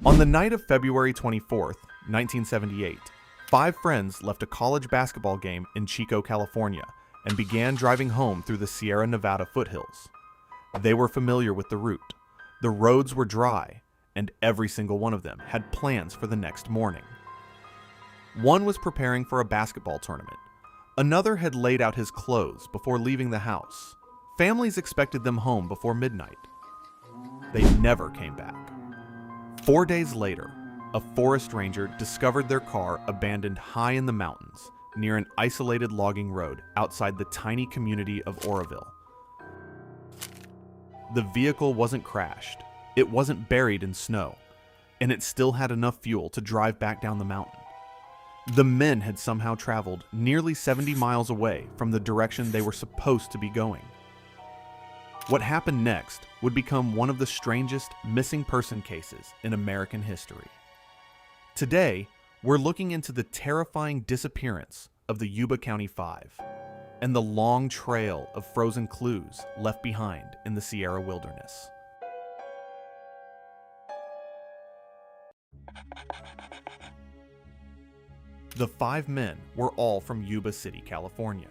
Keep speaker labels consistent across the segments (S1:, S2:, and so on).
S1: On the night of February 24th, 1978, five friends left a college basketball game in Chico, California, and began driving home through the Sierra Nevada foothills. They were familiar with the route. The roads were dry, and every single one of them had plans for the next morning. One was preparing for a basketball tournament. Another had laid out his clothes before leaving the house. Families expected them home before midnight. They never came back. 4 days later, a forest ranger discovered their car abandoned high in the mountains near an isolated logging road outside the tiny community of Oroville. The vehicle wasn't crashed, it wasn't buried in snow, and it still had enough fuel to drive back down the mountain. The men had somehow traveled nearly 70 miles away from the direction they were supposed to be going. What happened next would become one of the strangest missing person cases in American history. Today, we're looking into the terrifying disappearance of the Yuba County Five and the long trail of frozen clues left behind in the Sierra wilderness. The five men were all from Yuba City, California.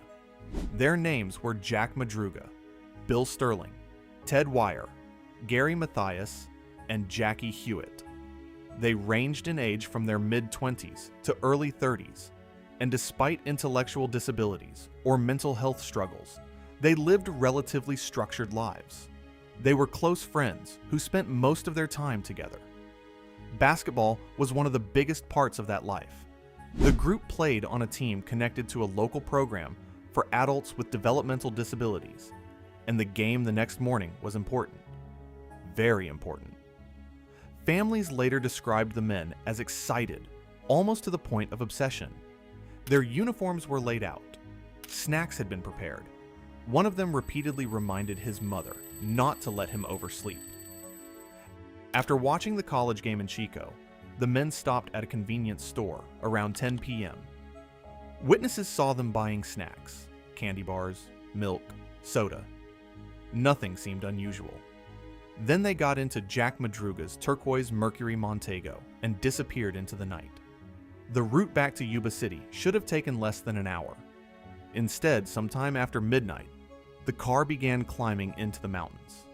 S1: Their names were Jack Madruga, Bill Sterling, Ted Wire, Gary Mathias, and Jackie Hewitt. They ranged in age from their mid-20s to early 30s, and despite intellectual disabilities or mental health struggles, they lived relatively structured lives. They were close friends who spent most of their time together. Basketball was one of the biggest parts of that life. The group played on a team connected to a local program for adults with developmental disabilities, and the game the next morning was important. Very important. Families later described the men as excited, almost to the point of obsession. Their uniforms were laid out. Snacks had been prepared. One of them repeatedly reminded his mother not to let him oversleep. After watching the college game in Chico, the men stopped at a convenience store around 10 p.m. Witnesses saw them buying snacks, candy bars, milk, soda. Nothing seemed unusual. Then they got into Jack Madruga's turquoise Mercury Montego and disappeared into the night. The route back to Yuba City should have taken less than an hour. Instead, sometime after midnight, the car began climbing into the mountains.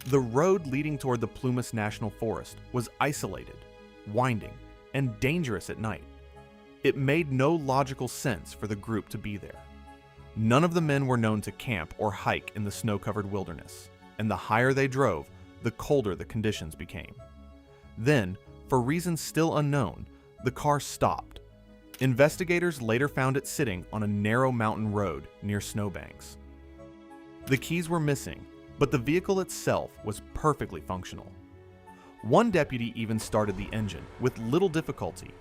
S1: The road leading toward the Plumas National Forest was isolated, winding, and dangerous at night. It made no logical sense for the group to be there. None of the men were known to camp or hike in the snow-covered wilderness, and the higher they drove, the colder the conditions became. Then, for reasons still unknown, the car stopped. Investigators later found it sitting on a narrow mountain road near snowbanks. The keys were missing, but the vehicle itself was perfectly functional. One deputy even started the engine with little difficulty.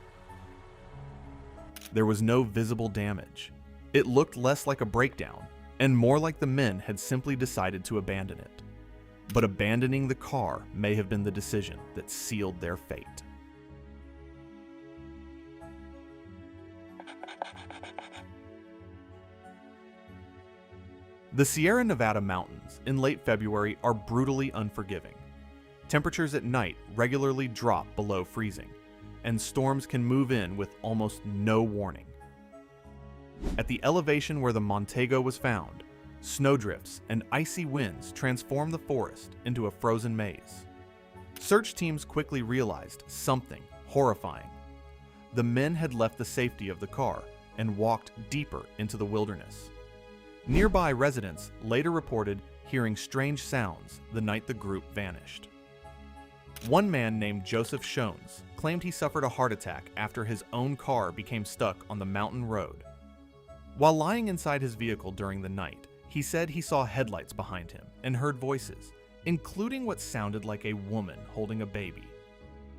S1: There was no visible damage. It looked less like a breakdown and more like the men had simply decided to abandon it. But abandoning the car may have been the decision that sealed their fate. The Sierra Nevada mountains in late February are brutally unforgiving. Temperatures at night regularly drop below freezing, and storms can move in with almost no warning. At the elevation where the Montego was found, snowdrifts and icy winds transformed the forest into a frozen maze. Search teams quickly realized something horrifying. The men had left the safety of the car and walked deeper into the wilderness. Nearby residents later reported hearing strange sounds the night the group vanished. One man named Joseph Shones claimed he suffered a heart attack after his own car became stuck on the mountain road. While lying inside his vehicle during the night, he said he saw headlights behind him and heard voices, including what sounded like a woman holding a baby.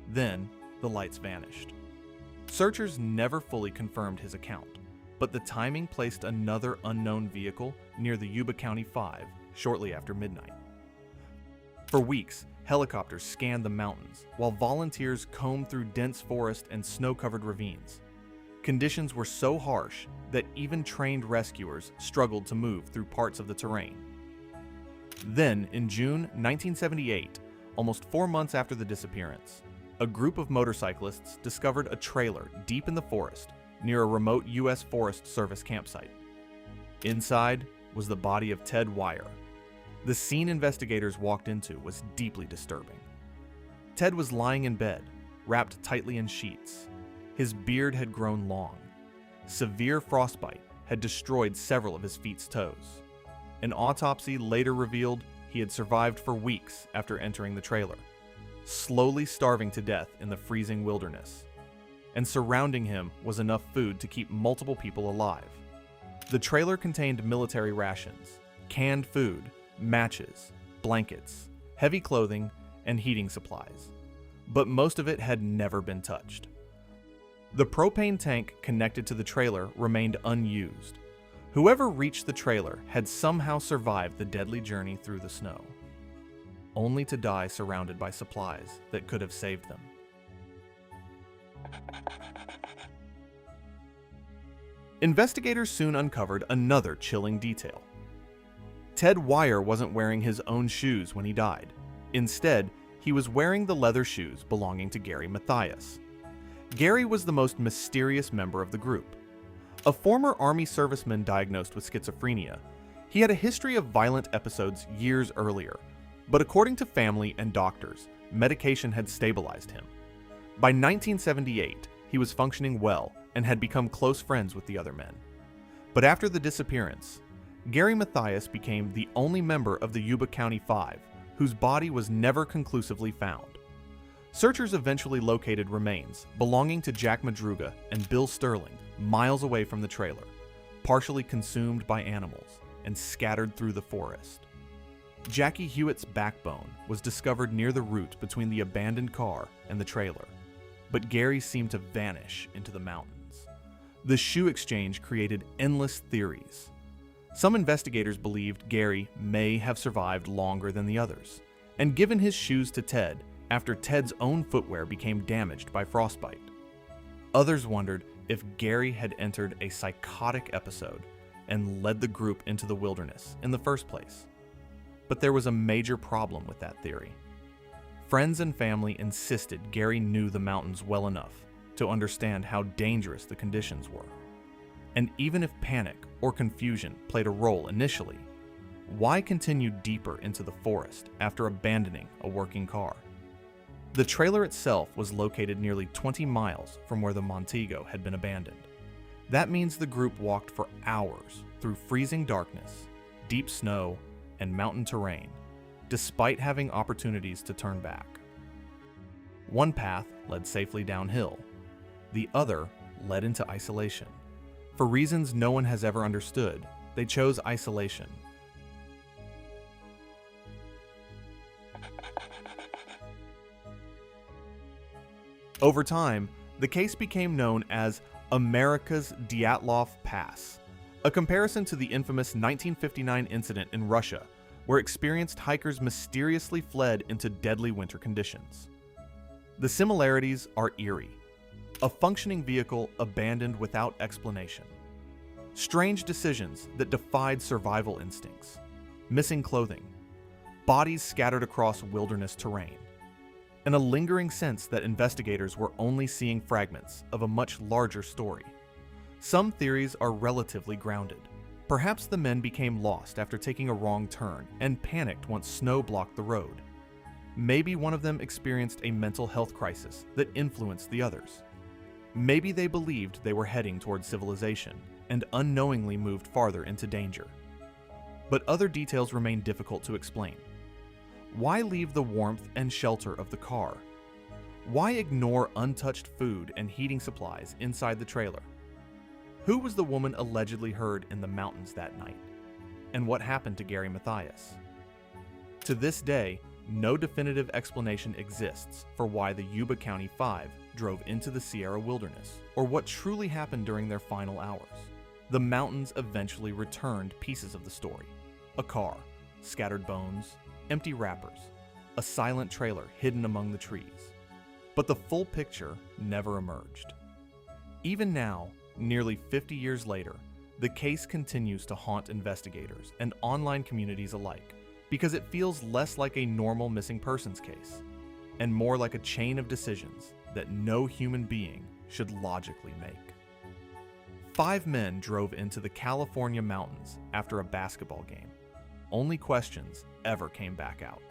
S1: Then, the lights vanished. Searchers never fully confirmed his account, but the timing placed another unknown vehicle near the Yuba County Five shortly after midnight. For weeks, helicopters scanned the mountains while volunteers combed through dense forest and snow-covered ravines. Conditions were so harsh that even trained rescuers struggled to move through parts of the terrain. Then, in June 1978, almost 4 months after the disappearance, a group of motorcyclists discovered a trailer deep in the forest near a remote U.S. Forest Service campsite. Inside was the body of Ted Wire. The scene investigators walked into was deeply disturbing. Ted was lying in bed, wrapped tightly in sheets. His beard had grown long. Severe frostbite had destroyed several of his feet's toes. An autopsy later revealed he had survived for weeks after entering the trailer, slowly starving to death in the freezing wilderness. And surrounding him was enough food to keep multiple people alive. The trailer contained military rations, canned food, matches, blankets, heavy clothing, and heating supplies. But most of it had never been touched. The propane tank connected to the trailer remained unused. Whoever reached the trailer had somehow survived the deadly journey through the snow, only to die surrounded by supplies that could have saved them. Investigators soon uncovered another chilling detail. Ted Wire wasn't wearing his own shoes when he died. Instead, he was wearing the leather shoes belonging to Gary Mathias. Gary was the most mysterious member of the group. A former Army serviceman diagnosed with schizophrenia, he had a history of violent episodes years earlier, but according to family and doctors, medication had stabilized him. By 1978, he was functioning well and had become close friends with the other men. But after the disappearance, Gary Mathias became the only member of the Yuba County Five whose body was never conclusively found. Searchers eventually located remains belonging to Jack Madruga and Bill Sterling miles away from the trailer, partially consumed by animals and scattered through the forest. Jackie Hewitt's backbone was discovered near the route between the abandoned car and the trailer, but Gary seemed to vanish into the mountains. The shoe exchange created endless theories. Some investigators believed Gary may have survived longer than the others, and given his shoes to Ted after Ted's own footwear became damaged by frostbite. Others wondered if Gary had entered a psychotic episode and led the group into the wilderness in the first place. But there was a major problem with that theory. Friends and family insisted Gary knew the mountains well enough to understand how dangerous the conditions were. And even if panic or confusion played a role initially, why continue deeper into the forest after abandoning a working car? The trailer itself was located nearly 20 miles from where the Montego had been abandoned. That means the group walked for hours through freezing darkness, deep snow, and mountain terrain, despite having opportunities to turn back. One path led safely downhill. The other led into isolation. For reasons no one has ever understood, they chose isolation. Over time, the case became known as America's Dyatlov Pass, a comparison to the infamous 1959 incident in Russia, where experienced hikers mysteriously fled into deadly winter conditions. The similarities are eerie. A functioning vehicle abandoned without explanation. Strange decisions that defied survival instincts. Missing clothing. Bodies scattered across wilderness terrain. And a lingering sense that investigators were only seeing fragments of a much larger story. Some theories are relatively grounded. Perhaps the men became lost after taking a wrong turn and panicked once snow blocked the road. Maybe one of them experienced a mental health crisis that influenced the others. Maybe they believed they were heading towards civilization and unknowingly moved farther into danger. But other details remain difficult to explain. Why leave the warmth and shelter of the car? Why ignore untouched food and heating supplies inside the trailer? Who was the woman allegedly heard in the mountains that night? And what happened to Gary Mathias? To this day, no definitive explanation exists for why the Yuba County Five drove into the Sierra wilderness, or what truly happened during their final hours. The mountains eventually returned pieces of the story. A car, scattered bones, empty wrappers, a silent trailer hidden among the trees. But the full picture never emerged. Even now, nearly 50 years later, the case continues to haunt investigators and online communities alike because it feels less like a normal missing persons case and more like a chain of decisions that no human being should logically make. 5 men drove into the California mountains after a basketball game. Only questions ever came back out.